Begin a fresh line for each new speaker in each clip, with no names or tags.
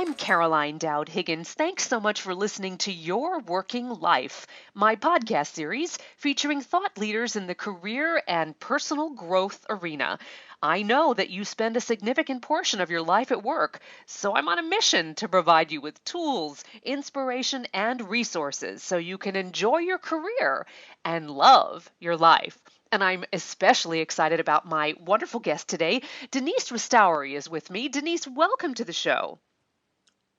I'm Caroline Dowd-Higgins. Thanks so much for listening to Your Working Life, my podcast series featuring thought leaders in the career and personal growth arena. I know that you spend a significant portion of your life at work, so I'm on a mission to provide you with tools, inspiration, and resources so you can enjoy your career and love your life. And I'm especially excited about my wonderful guest today. Denise Restauri is with me. Denise, welcome to the show.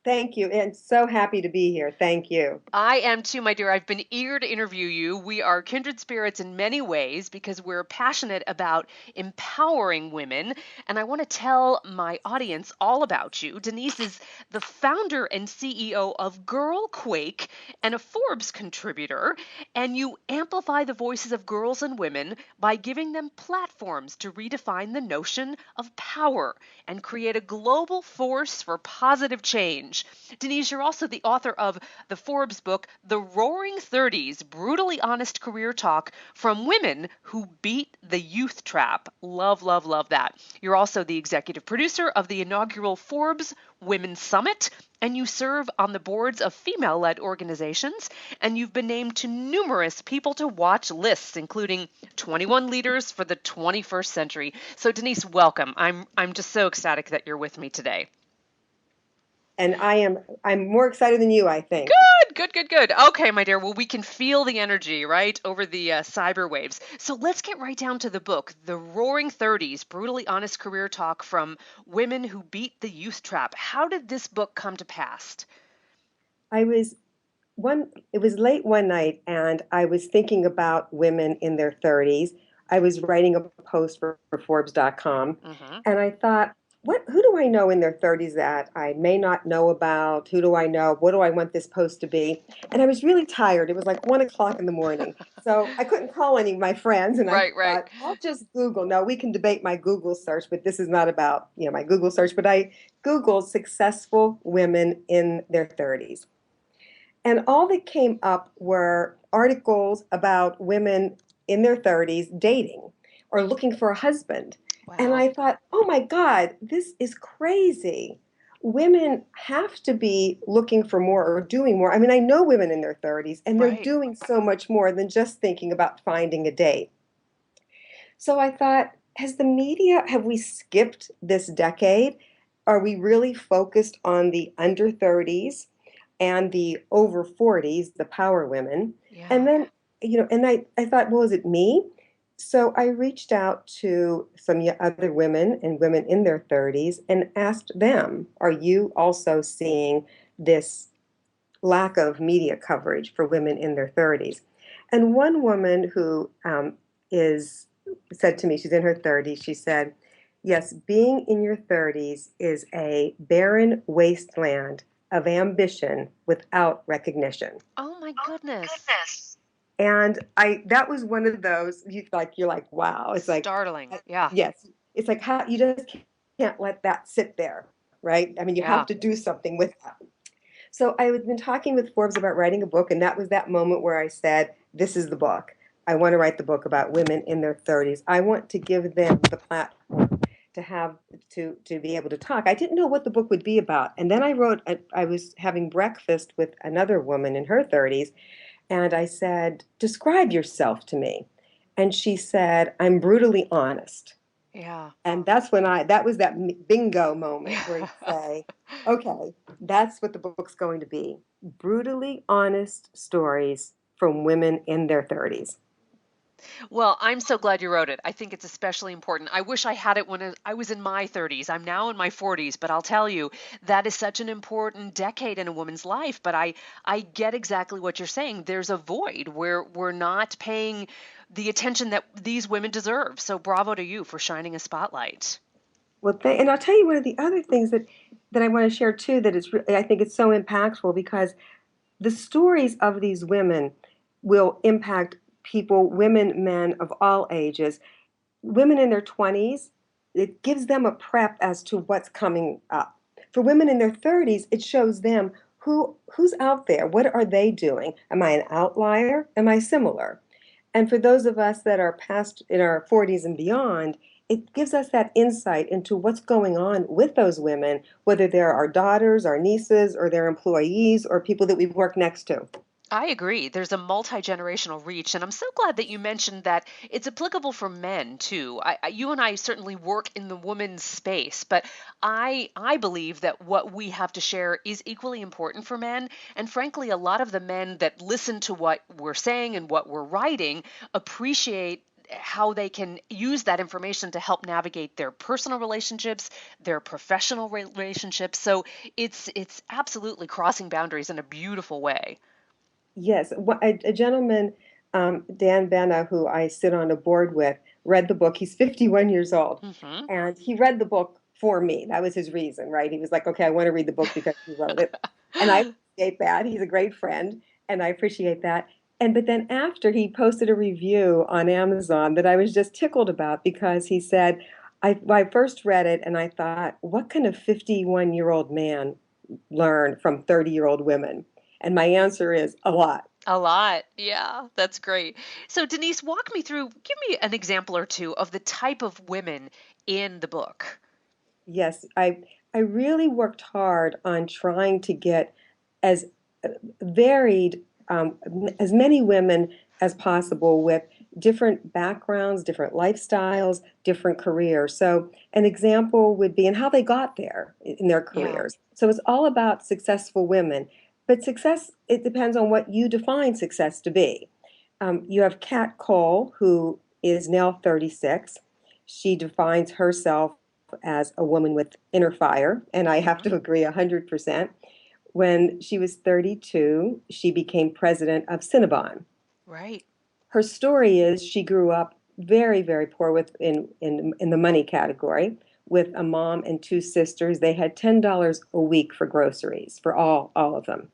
Thank you, and so happy to be here. Thank you.
I am too, my dear. I've been eager to interview you. We are kindred spirits in many ways because we're passionate about empowering women. And I want to tell my audience all about you. Denise is the founder and CEO of Girl Quake and a Forbes contributor. And you amplify the voices of girls and women by giving them platforms to redefine the notion of power and create a global force for positive change. Denise, you're also the author of the Forbes book, The Roaring Thirties, Brutally Honest Career Talk from Women Who Beat the Youth Trap. Love, love, love that. You're also the executive producer of the inaugural Forbes Women's Summit, and you serve on the boards of female-led organizations, and you've been named to numerous people to watch lists, including 21 leaders for the 21st century. So Denise, welcome. I'm just so ecstatic that you're with me today.
And I'm more excited than you, I think.
Good. Okay, my dear. Well, we can feel the energy, right, over the cyber waves. So let's get right down to the book, The Roaring Thirties, Brutally Honest Career Talk from Women Who Beat the Youth Trap. How did this book come to pass?
It was late one night and I was thinking about women in their 30s. I was writing a post for Forbes.com and I thought, who do I know in their 30s that I may not know about? Who do I know? What do I want this post to be? And I was really tired. It was like 1 o'clock in the morning. So I couldn't call any of my friends. And I
Right.
thought, I'll just Google. No, we can debate my Google search, but this is not about, my Google search. But I Googled successful women in their 30s. And all that came up were articles about women in their 30s dating or looking for a husband. And
Wow.
I thought, oh my God, this is crazy. Women have to be looking for more or doing more. I mean, I know women in their 30s and they're
Right.
doing so much more than just thinking about finding a date. So I thought, have we skipped this decade? Are we really focused on the under 30s and the over 40s, the power women? And
Yeah.
then, I thought, well, is it me? So I reached out to some other women and women in their 30s and asked them, are you also seeing this lack of media coverage for women in their 30s? And one woman who is said to me, she's in her 30s, she said, yes, being in your 30s is a barren wasteland of ambition without recognition.
Oh my goodness.
And that was one of those, you're like, wow. It's like,
Startling. Yeah.
yes, it's like how you just can't let that sit there, right? I mean, you
Yeah.
have to do something with that. So I had been talking with Forbes about writing a book, and that was that moment where I said, this is the book. I want to write the book about women in their 30s. I want to give them the platform to have to be able to talk. I didn't know what the book would be about. And then I was having breakfast with another woman in her 30s, and I said, describe yourself to me. And she said, I'm brutally honest.
Yeah.
And that was that bingo moment where you say, okay, that's what the book's going to be. Brutally honest stories from women in their 30s.
Well, I'm so glad you wrote it. I think it's especially important. I wish I had it when I was in my 30s. I'm now in my 40s, but I'll tell you, that is such an important decade in a woman's life. But I get exactly what you're saying. There's a void where we're not paying the attention that these women deserve. So bravo to you for shining a spotlight.
Well, and I'll tell you one of the other things that I want to share too, I think it's so impactful because the stories of these women will impact people, women, men of all ages. Women in their 20s, it gives them a prep as to what's coming up. For women in their 30s, it shows them who's out there. What are they doing? Am I an outlier? Am I similar? And for those of us that are past in our 40s and beyond, it gives us that insight into what's going on with those women, whether they're our daughters, our nieces, or their employees, or people that we work next to.
I agree. There's a multi-generational reach, and I'm so glad that you mentioned that it's applicable for men too. You and I certainly work in the woman's space, but I believe that what we have to share is equally important for men. And frankly, a lot of the men that listen to what we're saying and what we're writing appreciate how they can use that information to help navigate their personal relationships, their professional relationships. So it's absolutely crossing boundaries in a beautiful way.
Yes, a gentleman, Dan Benna, who I sit on a board with, read the book. He's 51 years old,
Hmm.
and he read the book for me. That was his reason, right? He was like, okay, I want to read the book because you wrote it. And I appreciate that. He's a great friend, and I appreciate that. And but then after he posted a review on Amazon that I was just tickled about because he said, I first read it and I thought, what can a 51-year-old man learn from 30-year-old women? And my answer is a lot.
A lot. Yeah, that's great. So, Denise, walk me through, give me an example or two of the type of women in the book.
Yes, I really worked hard on trying to get as varied as many women as possible with different backgrounds, different lifestyles, different careers. So an example would be and how they got there in their
Yeah,
careers. So it's all about successful women, but success it depends on what you define success to be. You have Kat Cole, who is now 36. She defines herself as a woman with inner fire, and I have
hmm,
to agree 100%. When she was 32, she became president of Cinnabon.
right.
Her story is she grew up very, very poor in the money category with a mom and two sisters. They had $10 a week for groceries for all of them.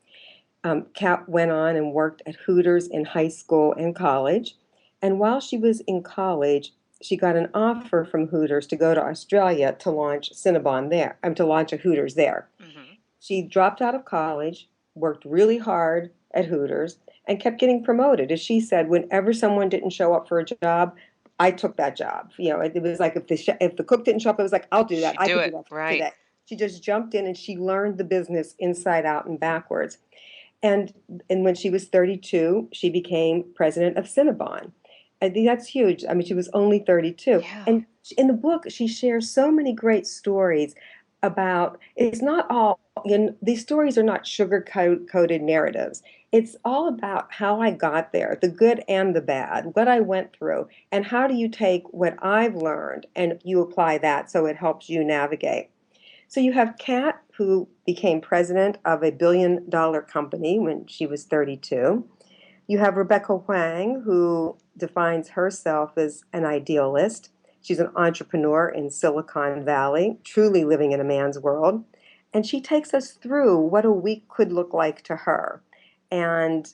Kat went on and worked at Hooters in high school and college. And while she was in college, she got an offer from Hooters to go to Australia to launch Cinnabon there, to launch a Hooters there.
Hmm.
She dropped out of college, worked really hard at Hooters, and kept getting promoted. As she said, whenever someone didn't show up for a job, I took that job. It was like if the cook didn't show up, it was like I'll do that.
She'd
I
do
could do
it,
that
right.
today. She just jumped in and she learned the business inside out and backwards. And and when she was 32, she became president of Cinnabon. I think that's huge. I mean, she was only 32.
Yeah,
And in the book, she shares so many great stories about it's not all, these stories are not sugar-coated narratives. It's all about how I got there, the good and the bad, what I went through, and how do you take what I've learned and you apply that so it helps you navigate. So you have Kat, who became president of a billion-dollar company when she was 32. You have Rebecca Wang, who defines herself as an idealist. She's an entrepreneur in Silicon Valley, truly living in a man's world. And she takes us through what a week could look like to her. And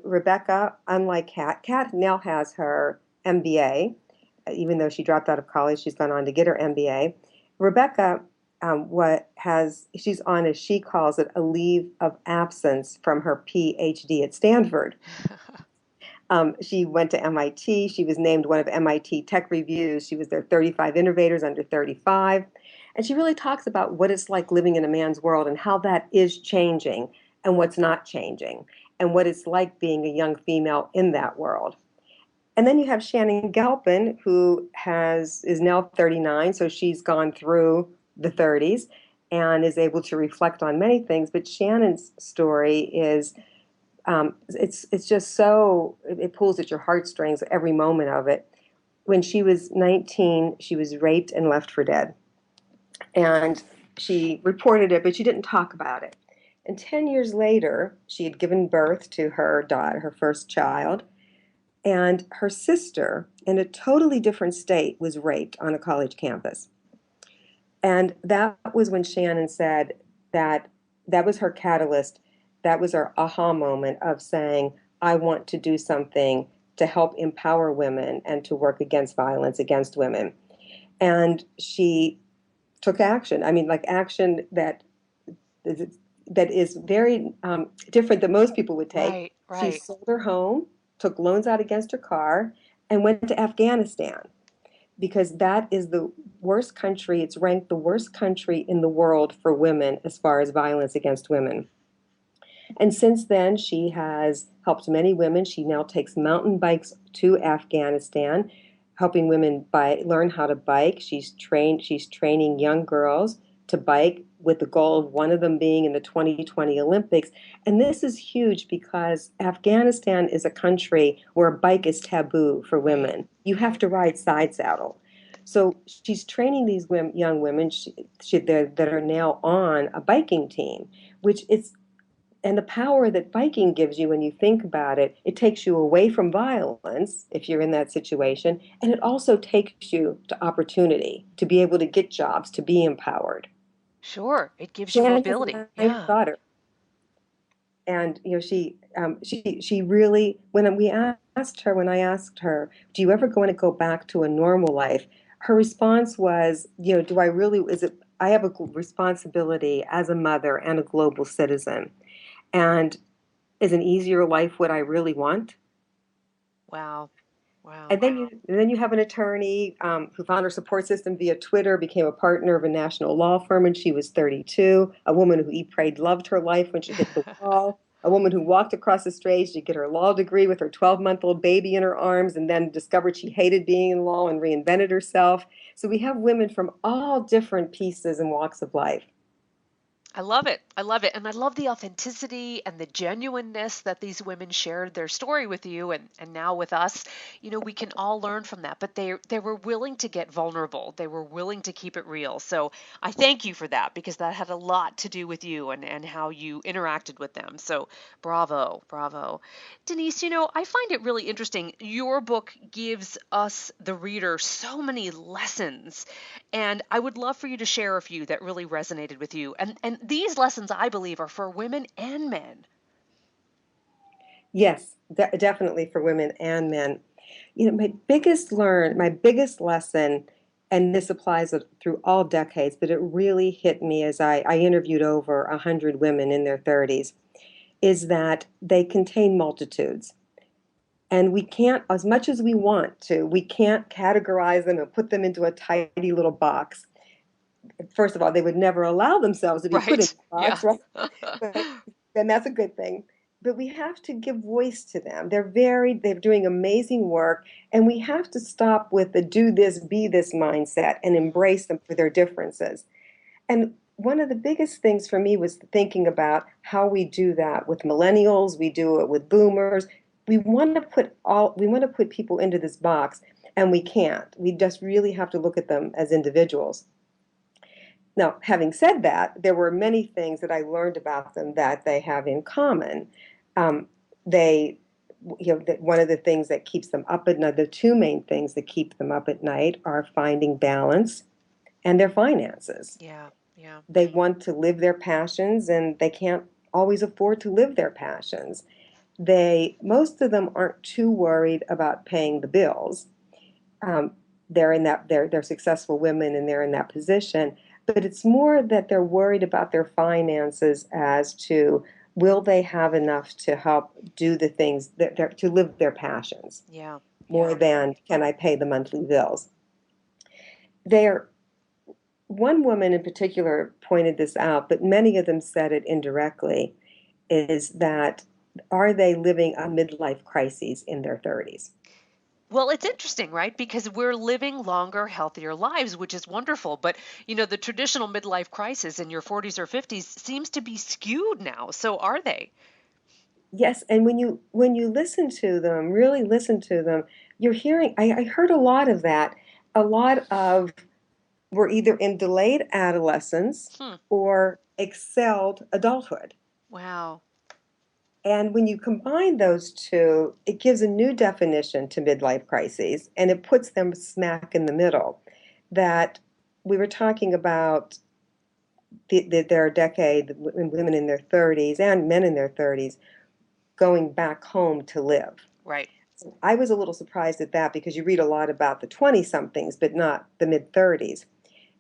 Rebecca, unlike Kat now has her MBA. Even though she dropped out of college, she's gone on to get her MBA. Rebecca, what has she's on, as she calls it, a leave of absence from her PhD at Stanford. She went to MIT. She was named one of MIT Tech Review's. She was their 35 innovators under 35. And she really talks about what it's like living in a man's world and how that is changing and what's not changing and what it's like being a young female in that world. And then you have Shannon Galpin, who is now 39, so she's gone through the 30s and is able to reflect on many things. But Shannon's story is it's just so it pulls at your heartstrings every moment of it. When she was 19, she was raped and left for dead, and she reported it, but she didn't talk about it. And 10 years later, she had given birth to her daughter, her first child, and her sister, in a totally different state, was raped on a college campus. And that was when Shannon said that that was her catalyst. That was her aha moment of saying, I want to do something to help empower women and to work against violence against women. And she took action. I mean, like action that is very different than most people would take.
right,
She
right.
sold her home, took loans out against her car, and went to Afghanistan. because that is the worst country. It's ranked the worst country in the world for women as far as violence against women. And since then, she has helped many women. She now takes mountain bikes to Afghanistan, helping women learn how to bike. She's training young girls to bike with the goal of one of them being in the 2020 Olympics. And this is huge because Afghanistan is a country where a bike is taboo for
Right.
women. You have
Right.
to ride side saddle. So she's training these young women that are now on a biking team, which it's and the power that biking gives you when you think about it, it takes you away from violence if you're in that situation. And it also takes you to opportunity to be able to get jobs, to be empowered.
Sure. It gives you
Shannon has
mobility.
a
Yeah.
daughter. And she really when I asked her, do you ever want to go back to a normal life? Her response was, do I really, is it, I have a responsibility as a mother and a global citizen. And is an easier life what I really want?
Wow. Wow.
And then you have an attorney who found her support system via Twitter, became a partner of a national law firm when she was 32, a woman who prayed loved her life when she hit the wall, a woman who walked across the stage to get her law degree with her 12-month-old baby in her arms and then discovered she hated being in law and reinvented herself. So we have women from all different pieces and walks of life.
I love it. I love it. And I love the authenticity and the genuineness that these women shared their story with you and now with us. We can all learn from that. But they were willing to get vulnerable. They were willing to keep it real. So I thank you for that because that had a lot to do with you and how you interacted with them. So bravo, bravo. Denise, I find it really interesting. Your book gives us, the reader, so many lessons. And I would love for you to share a few that really resonated with you. And these lessons, I believe, are for women and men.
Yes, definitely for women and men. My biggest lesson, and this applies through all decades, but it really hit me as I interviewed over 100 women in their 30s, is that they contain multitudes. And we can't, as much as we want to, we can't categorize them and put them into a tidy little box. First of all, they would never allow themselves to be put in
Right.
a
Yeah.
box, right? But then that's a good thing. But we have to give voice to them. They're doing amazing work, and we have to stop with the do this, be this mindset and embrace them for their differences. And one of the biggest things for me was thinking about how we do that with millennials, we do it with boomers. We want to put people into this box, and we can't. We just really have to look at them as individuals. Now, having said that, there were many things that I learned about them that they have in common. Um, they, one of the things that keeps them up at night, the two main things that keep them up at night are finding balance and their finances.
Yeah. Yeah.
They want to live their passions and they can't always afford to live their passions. Most of them aren't too worried about paying the bills. um, they're successful women and they're in that position, but it's more that they're worried about their finances as to will they have enough to help do the things to live their passions
Yeah.
more
Yeah.
than can I pay the monthly bills. They're One woman in particular pointed this out, but many of them said it indirectly, is that are they living a midlife crisis in their 30s?
Well, it's interesting, right? Because we're living longer, healthier lives, which is wonderful. But, the traditional midlife crisis in your 40s or 50s seems to be skewed now. So are they?
Yes, and when you listen to them, really listen to them, you're hearing. I heard a lot of that. A lot of We're either in delayed adolescence
Hmm.
or excelled adulthood.
Wow.
And when you combine those two, it gives a new definition to midlife crises, and it puts them smack in the middle. That we were talking about their decade, women in their 30s and men in their 30s going back home to live.
Right.
I was a little surprised at that because you read a lot about the 20 somethings, but not the mid 30s.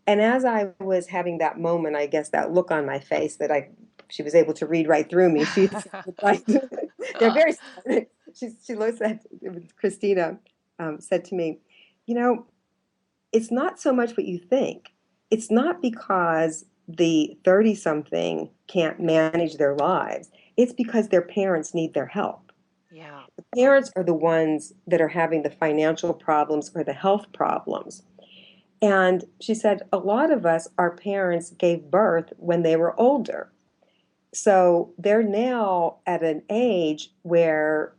And as I was having that moment, I guess that look on my face she was able to read right through me. She said, like, they're very smart. She looks at Christina, said to me, you know, it's not so much what you think. It's not because the 30 something can't manage their lives. It's because their parents need their help.
Yeah.
The parents are the ones that are having the financial problems or the health problems. And she said, a lot of us, our parents gave birth when they were older. So they're now at an age where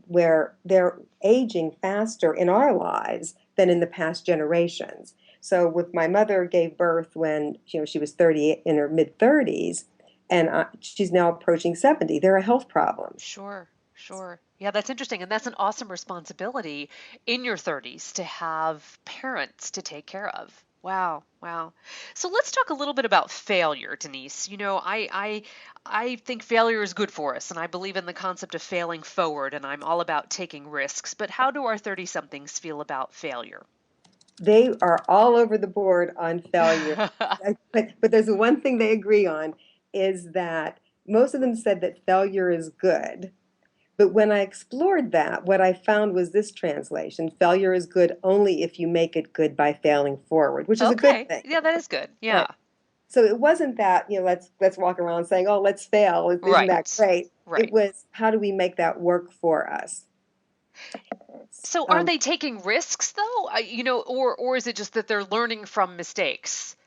where they're aging faster in our lives than in the past generations. So with my mother gave birth when she was 30 in her mid 30s, and she's now approaching 70. There are health problems.
Sure, sure. Yeah, that's interesting. And that's an awesome responsibility in your 30s to have parents to take care of. Wow, wow. So let's talk a little bit about failure, Denise. I think failure is good for us, and I believe in the concept of failing forward, and I'm all about taking risks. But how do our 30 somethings feel about failure?
They are all over the board on failure. But there's one thing they agree on is that most of them said that failure is good. But when I explored that, what I found was this translation: failure is good only if you make it good by failing forward, which is a good
Okay.
thing.
Yeah, that is good. Yeah.
Right. So it wasn't that, let's walk around saying, oh, let's fail. Isn't that
Right.
great? It
Right.
was, how do we make that work for us?
So are
Um,
they taking risks though? Or is it just that they're learning from mistakes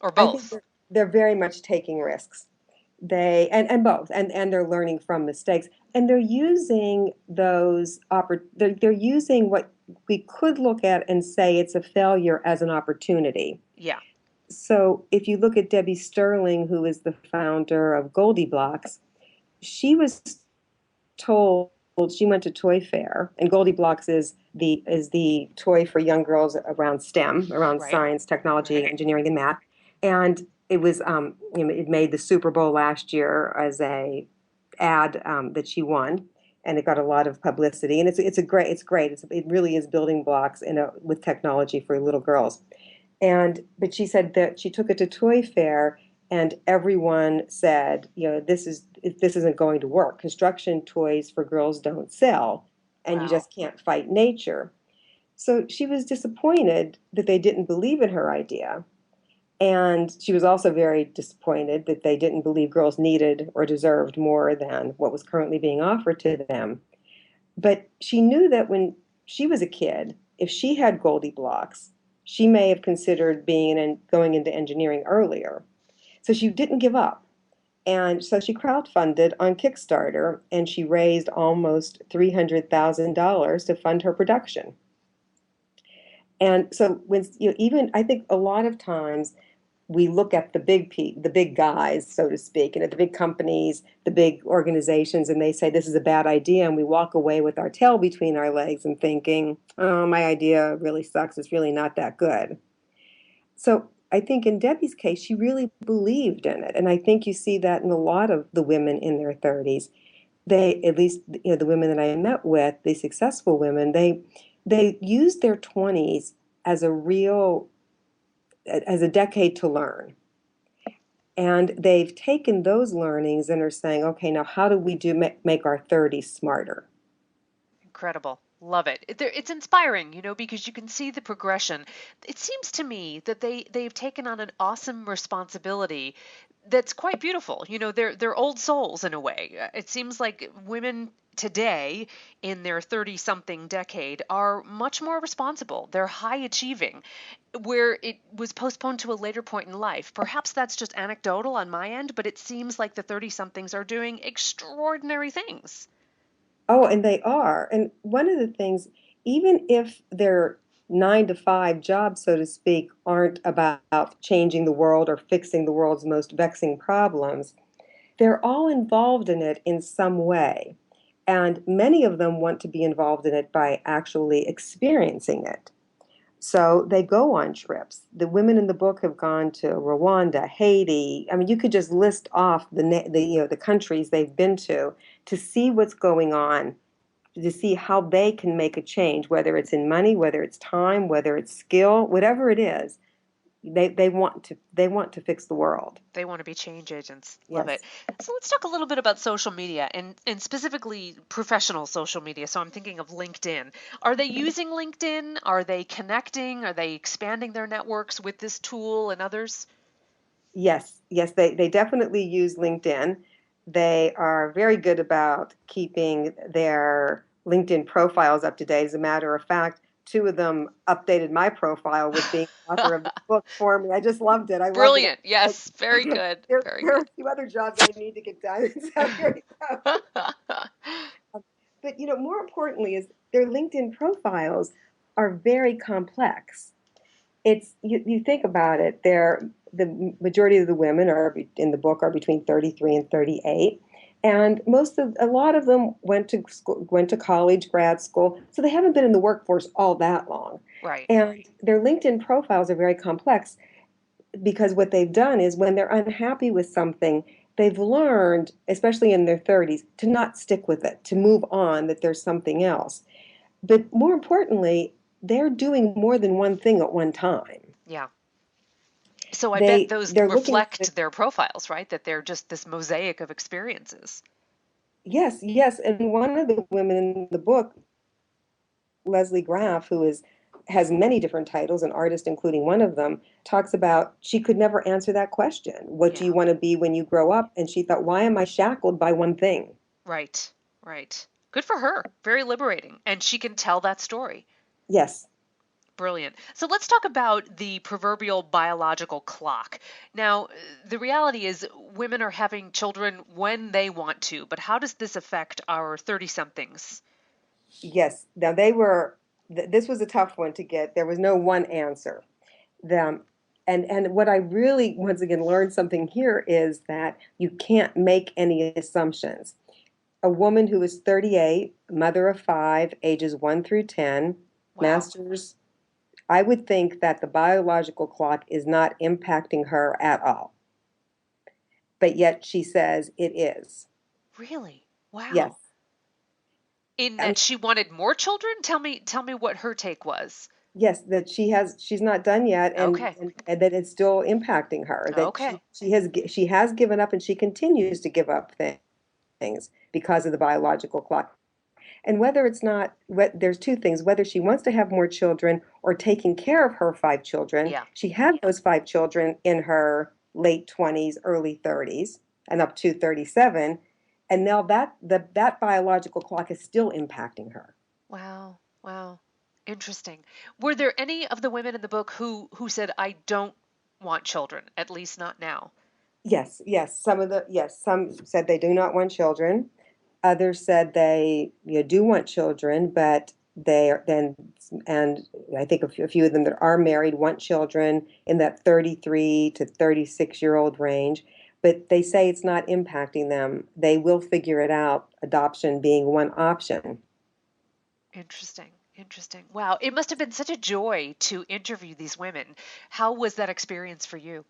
or
I think
both?
they're very much taking risks. And both, and they're learning from mistakes, and they're using they're using what we could look at and say it's a failure as an opportunity.
Yeah.
So if you look at Debbie Sterling, who is the founder of Goldie Blocks, she was told, she went to Toy Fair, and Goldie Blocks is the toy for young girls around STEM, around
Right.
science, technology,
Right.
engineering, and math. And it was, it made the Super Bowl last year as a ad that she won, and it got a lot of publicity. And it's great. It really is building blocks with technology for little girls. But she said that she took it to Toy Fair, and everyone said, this isn't going to work. Construction toys for girls don't sell, and you
Wow.
just can't fight nature. So she was disappointed that they didn't believe in her idea. And she was also very disappointed that they didn't believe girls needed or deserved more than what was currently being offered to them. But she knew that when she was a kid, if she had Goldie Blocks, she may have considered being and going into engineering earlier. So she didn't give up. And so she crowdfunded on Kickstarter, and she raised almost $300,000 to fund her production. And so even I think a lot of times we look at the big guys, so to speak, the big companies, the big organizations, and they say this is a bad idea, and we walk away with our tail between our legs and thinking, oh, my idea really sucks. It's really not that good. So I think in Debbie's case, she really believed in it, and I think you see that in a lot of the women in their 30s. They, at least the women that I met with, the successful women, they used their 20s as as a decade to learn. And they've taken those learnings and are saying, okay, now how do we make our 30s smarter?
Incredible. Love it. It's inspiring, because you can see the progression. It seems to me that they've taken on an awesome responsibility that's quite beautiful. They're old souls in a way. It seems like women today in their 30 something decade are much more responsible. They're high achieving where it was postponed to a later point in life. Perhaps that's just anecdotal on my end, but it seems like the 30 somethings are doing extraordinary things.
Oh, and they are. And one of the things, even if their 9 to 5 jobs, so to speak, aren't about changing the world or fixing the world's most vexing problems, they're all involved in it in some way. And many of them want to be involved in it by actually experiencing it. So they go on trips. The women in the book have gone to Rwanda, Haiti. I mean, you could just list off the countries they've been to see what's going on, to see how they can make a change, whether it's in money, whether it's time, whether it's skill, whatever it is. they want to fix the world.
They want to be change agents. Love it.
Yes.
So let's talk a little bit about social media and specifically professional social media. So I'm thinking of LinkedIn. Are they using LinkedIn? Are they connecting? Are they expanding their networks with this tool and others?
Yes, yes, they definitely use LinkedIn. They are very good about keeping their LinkedIn profiles up to date. As a matter of fact, two of them updated my profile with being author of the book for me. I just loved it. I loved it.
Brilliant. Yes, very good. Very
There are
good.
a few other jobs I need to get done. So here you go. But more importantly is their LinkedIn profiles are very complex. You think about it, the majority of the women are in the book are between 33 and 38, and a lot of them went to school, went to college, grad school, so they haven't been in the workforce all that long.
Right.
And their LinkedIn profiles are very complex because what they've done is when they're unhappy with something, they've learned, especially in their 30s, to not stick with it, to move on, that there's something else. But more importantly, they're doing more than one thing at one time.
Yeah. So I bet those
They're looking at,
reflect their profiles, right? That they're just this mosaic of experiences.
yes, yes, and one of the women in the book, Leslie Graff, who is has many different titles, an artist including one of them, talks about she could never answer that question. What do you
Yeah.
want to be when you grow up? And she thought, why am I shackled by one thing?
Right. Right. Good for her. Very liberating. And she can tell that story.
Yes,
Brilliant. So let's talk about the proverbial biological clock. Now, the reality is women are having children when they want to, but how does this affect our 30 somethings?
yes. Now this was a tough one to get. There was no one answer. Them and what I really once again learned something here is that you can't make any assumptions. A woman who is 38, mother of five, ages 1 through 10,
Wow.
masters, I would think that the biological clock is not impacting her at all. But yet she says it is.
Really? Wow.
Yes.
In
I mean,
that she wanted more children? Tell me what her take was.
yes, that she's not done yet,
Okay.
and that it's still impacting her, that
Okay.
she has given up and she continues to give up things because of the biological clock. And whether it's not, there's two things, whether she wants to have more children or taking care of her five children.
Yeah.
She had those five children in her late 20s, early 30s, and up to 37. And now that biological clock is still impacting her.
Wow. Wow. Interesting. Were there any of the women in the book who said I don't want children, at least not now?
Yes, yes. Some said they do not want children. Others said they do want children, but they are then, and I think a few of them that are married want children in that 33 to 36-year-old range, but they say it's not impacting them. They will figure it out, adoption being one option.
Interesting. Interesting. Wow. It must have been such a joy to interview these women. How was that experience for you?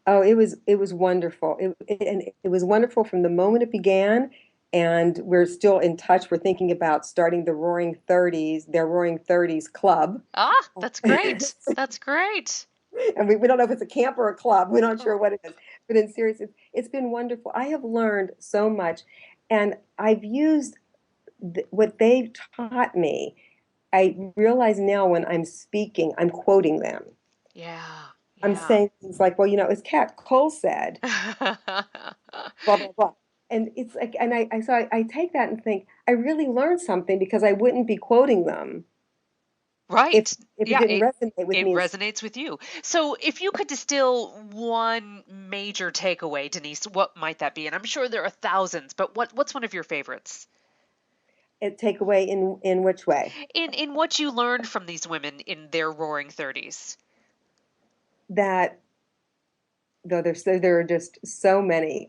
Oh, it was wonderful. And it was wonderful from the moment it began, and we're still in touch. We're thinking about starting their Roaring Thirties club.
Ah, that's great. That's great.
And we don't know if it's a camp or a club. We're not
Oh,
sure what it is. But in serious, it's been wonderful. I have learned so much, and I've used what they've taught me. I realize now when I'm speaking, I'm quoting them.
yeah.
I'm
Yeah.
saying things like, well, as Kat Cole said, blah, blah, blah. And it's like, and I take that and think, I really learned something because I wouldn't be quoting them if
Right.
if it
Yeah,
didn't
it
resonate with
it
me.
resonates with you. So, if you could distill one major takeaway, Denise, what might that be? And I'm sure there are thousands, but what's one of your favorites?
Take away in which way?
In what you learned from these women in their roaring 30s.
That though there are just so many.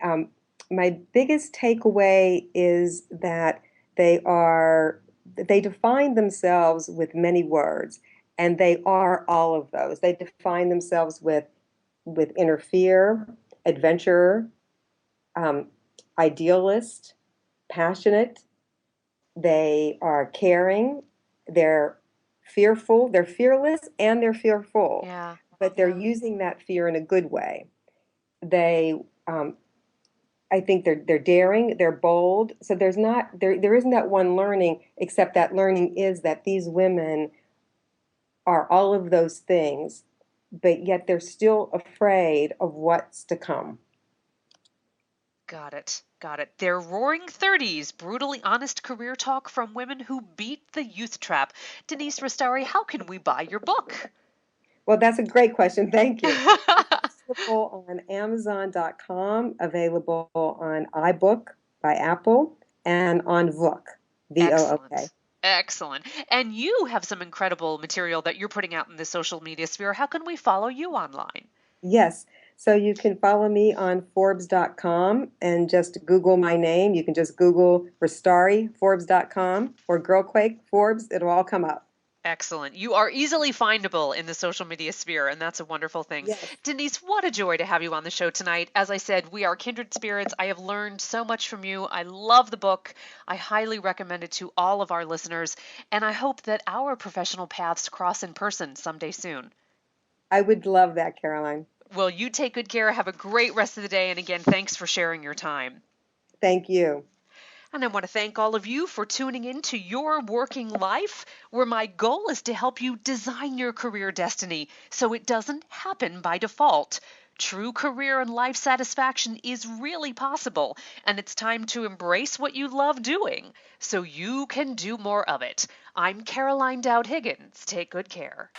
My biggest takeaway is that they are they define themselves with many words, and they are all of those. They define themselves with inner fear, adventurer, um, idealist, passionate. They are caring. They're fearful. They're fearless and they're fearful.
Yeah.
but they're using that fear in a good way. They, I think they're daring, they're bold. So there isn't that one learning, except that learning is that these women are all of those things, but yet they're still afraid of what's to come.
Got it. Got it. They're Roaring Thirties, brutally honest career talk from women who beat the youth trap. Denise Restauri, how can we buy your book?
Well, that's a great question. Thank you. It's available on Amazon.com, available on iBook by Apple, and on Vook, Vook.
Excellent. Excellent. And you have some incredible material that you're putting out in the social media sphere. How can we follow you online?
Yes. So you can follow me on Forbes.com and just Google my name. You can just Google Restari, Forbes.com, or Girlquake Forbes. It'll all come up.
Excellent. You are easily findable in the social media sphere, and that's a wonderful thing.
Yes.
Denise, what a joy to have you on the show tonight. As I said, we are kindred spirits. I have learned so much from you. I love the book. I highly recommend it to all of our listeners, and I hope that our professional paths cross in person someday soon.
I would love that, Caroline.
Well, you take good care. Have a great rest of the day. And again, thanks for sharing your time.
Thank you.
And I want to thank all of you for tuning in to Your Working Life, where my goal is to help you design your career destiny so it doesn't happen by default. True career and life satisfaction is really possible, and it's time to embrace what you love doing so you can do more of it. I'm Caroline Dowd-Higgins. Take good care.